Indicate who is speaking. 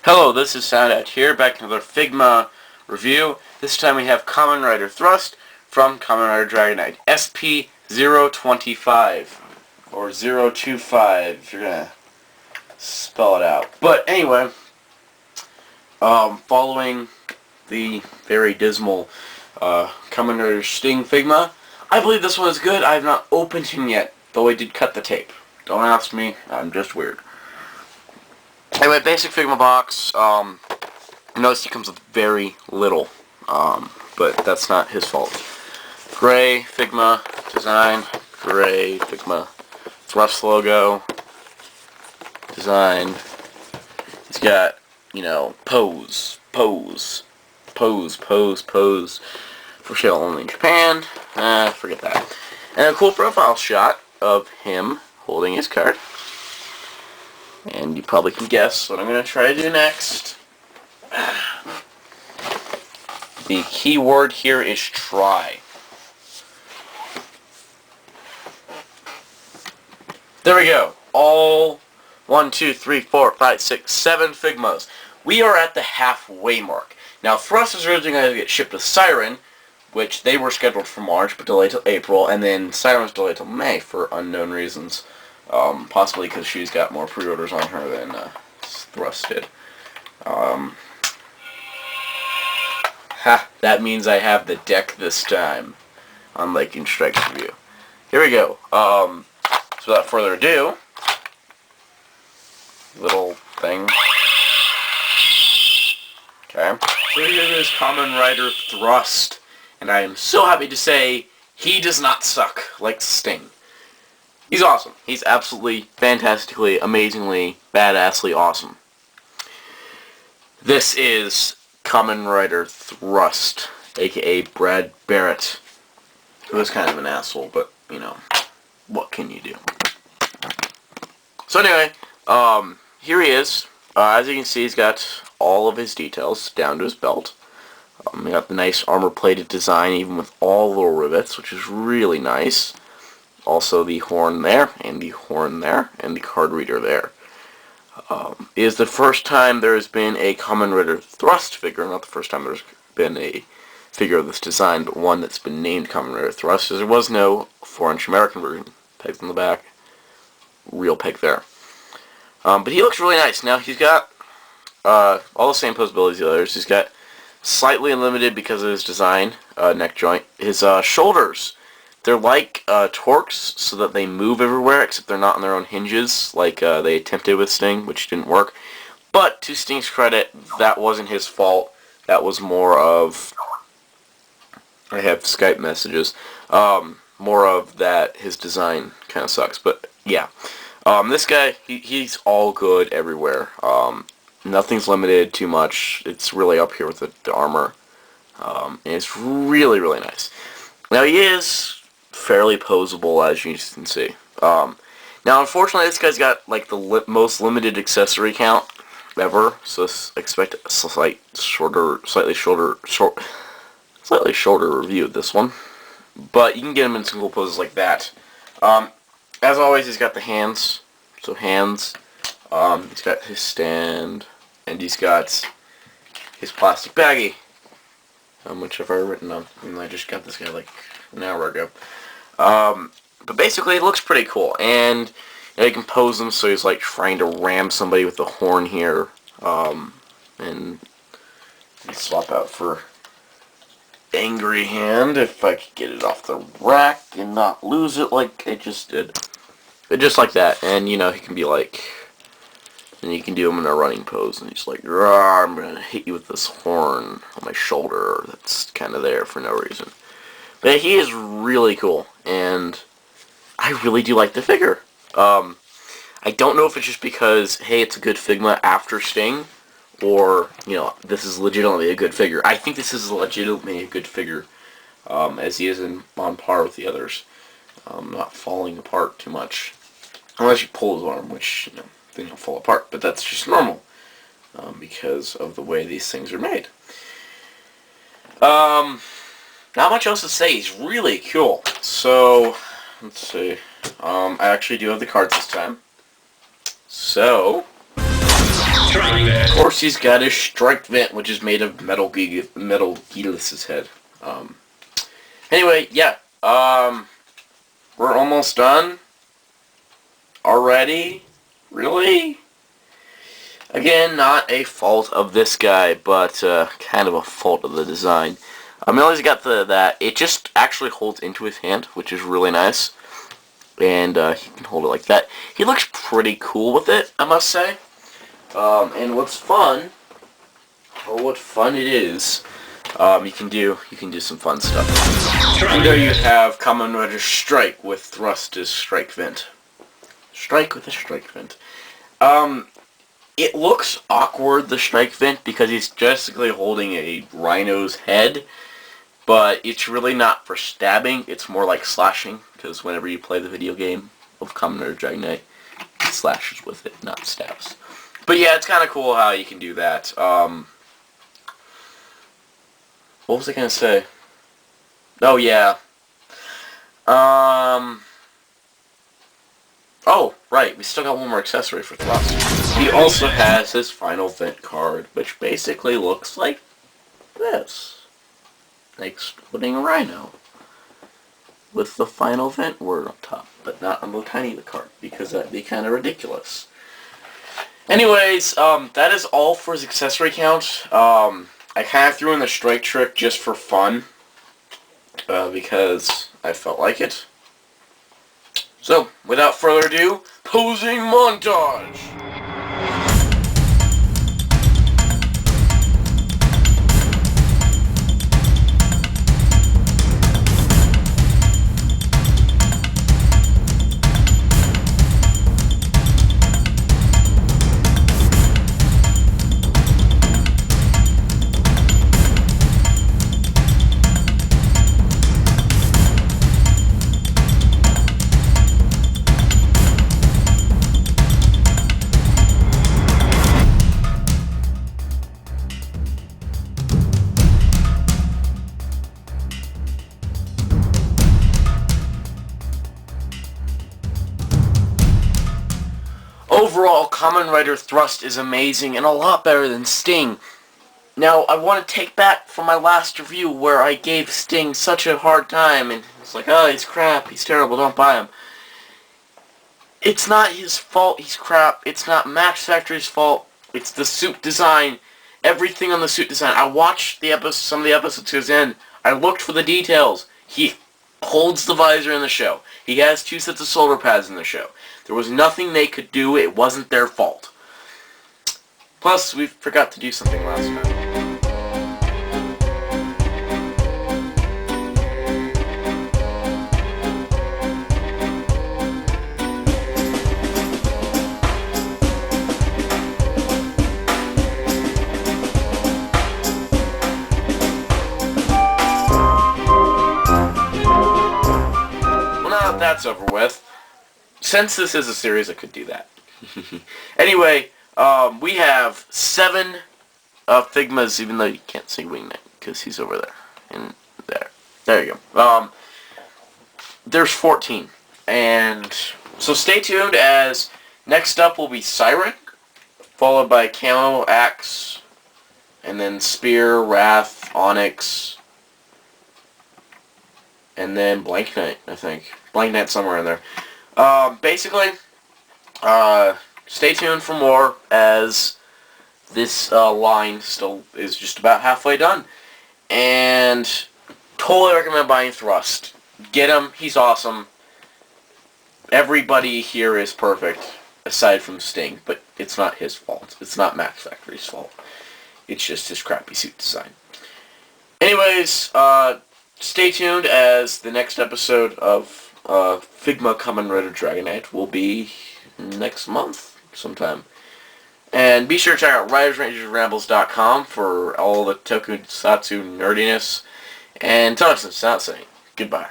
Speaker 1: Hello, this is Soundout here, back with another Figma review. This time we have Kamen Rider Thrust from Kamen Rider Dragon Knight SP025 or 025 if you're gonna spell it out. But anyway, following the very dismal Kamen Rider Sting Figma, I believe this one is good. I have not opened him yet, though I did cut the tape. Don't ask me, I'm just weird. Anyway, basic Figma box. Notice he comes with very little, but that's not his fault. Gray Figma design, gray Figma Thrust logo design. He's got, pose for sale only in Japan. Forget that. And a cool profile shot of him holding his card. And you probably can guess what I'm going to try to do next. The key word here is try. There we go. All 1, 2, 3, 4, 5, 6, 7 Figmas. We are at the halfway mark. Now, Thrust is originally going to get shipped to Siren, which they were scheduled for March, but delayed till April, and then Siren was delayed till May for unknown reasons. Possibly because she's got more pre-orders on her than Thrust did. That means I have the deck this time on Lightning Strike's review. Here we go. So without further ado, little thing. Okay. So here is Kamen Rider Thrust, and I am so happy to say he does not suck like Sting. He's awesome. He's absolutely, fantastically, amazingly, badassly awesome. This is Kamen Rider Thrust, aka Brad Barrett, who is kind of an asshole, but, what can you do? So anyway, here he is. As you can see, he's got all of his details down to his belt. We got the nice armor-plated design, even with all little rivets, which is really nice. Also the horn there, and the horn there, and the card reader there. It is the first time there has been a Kamen Rider Thrust figure, not the first time there's been a figure of this design, but one that's been named Kamen Rider Thrust, as there was no 4-inch American version. Pegs in the back. Real peg there. But he looks really nice. Now, he's got all the same posabilities as the others. He's got slightly limited because of his design, neck joint. His shoulders, they're like Torques, so that they move everywhere, except they're not on their own hinges, like they attempted with Sting, which didn't work. But, to Sting's credit, that wasn't his fault. That was more of... I have Skype messages. More of that his design kind of sucks. But, yeah. This guy, he's all good everywhere. Nothing's limited too much. It's really up here with the armor. And it's really, really nice. Now, he is fairly posable, as you can see. Now, unfortunately, this guy's got like the most limited accessory count ever, so expect a slightly shorter review of this one. But you can get him in single poses like that. As always, he's got the hands. So hands. He's got his stand, and he's got his plastic baggie, which I've already written on. And I just got this guy like an hour ago. But basically, it looks pretty cool, and you can pose him so he's like trying to ram somebody with the horn here, and swap out for Angry Hand if I could get it off the rack and not lose it like I just did. But just like that, and he can be like, and you can do him in a running pose, and he's like, I'm gonna hit you with this horn on my shoulder that's kind of there for no reason. But he is really cool, and I really do like the figure. I don't know if it's just because, hey, it's a good Figma after Sting, or, this is legitimately a good figure. I think this is legitimately a good figure, as he is on par with the others. Not falling apart too much. Unless you pull his arm, which, then he'll fall apart. But that's just normal, because of the way these things are made. Not much else to say. He's really cool. So, let's see. I actually do have the cards this time. So, Of course, he's got his strike vent, which is made of Metal Gearless's head. Anyway, yeah. We're almost done. Already? Really? Again, not a fault of this guy, but kind of a fault of the design. Millie's got that. It just actually holds into his hand, which is really nice. And he can hold it like that. He looks pretty cool with it, I must say. And what's fun, or what fun it is, you can do some fun stuff. And there you have Kamen Rider Strike with thrust as strike vent. Strike with a strike vent. It looks awkward, the strike vent, because he's basically holding a rhino's head, but it's really not for stabbing, it's more like slashing, because whenever you play the video game of Kamen Rider Dragon Knight, it slashes with it, not stabs. But yeah, it's kind of cool how you can do that. What was I going to say? Oh, yeah. Oh, right, we still got one more accessory for Thrust. He also has his final vent card, which basically looks like this. Like exploding rhino. With the final vent word on top, but not on the tiny card, because that'd be kind of ridiculous. Anyways, that is all for his accessory count. I kind of threw in the strike trick just for fun, because I felt like it. So, without further ado, posing montage! Overall, Kamen Rider Thrust is amazing and a lot better than Sting. Now, I want to take back from my last review where I gave Sting such a hard time and it's like, oh, he's crap, he's terrible, don't buy him. It's not his fault he's crap, it's not Max Factory's fault, it's the suit design, everything on the suit design. I watched some of the episodes to his end, I looked for the details. He holds the visor in the show. He has 2 sets of shoulder pads in the show. There was nothing they could do. It wasn't their fault. Plus, we forgot to do something last time. Well, now that that's over with, since this is a series, I could do that. Anyway, we have 7 Figmas, even though you can't see Wingnet, because he's over there. And there. There you go. There's 14. And so stay tuned, as next up will be Siren, followed by Camo, Axe, and then Spear, Wrath, Onyx, and then Blank Knight, I think. Blank Knight somewhere in there. Basically, stay tuned for more, as this line still is just about halfway done. And totally recommend buying Thrust. Get him, he's awesome. Everybody here is perfect, aside from Sting, but it's not his fault. It's not Max Factory's fault. It's just his crappy suit design. Anyways, stay tuned, as the next episode of Figma Kamen Rider Dragon Knight will be next month sometime. And be sure to check out WritersRangersRambles.com for all the tokusatsu nerdiness. And tell us some sound saying goodbye.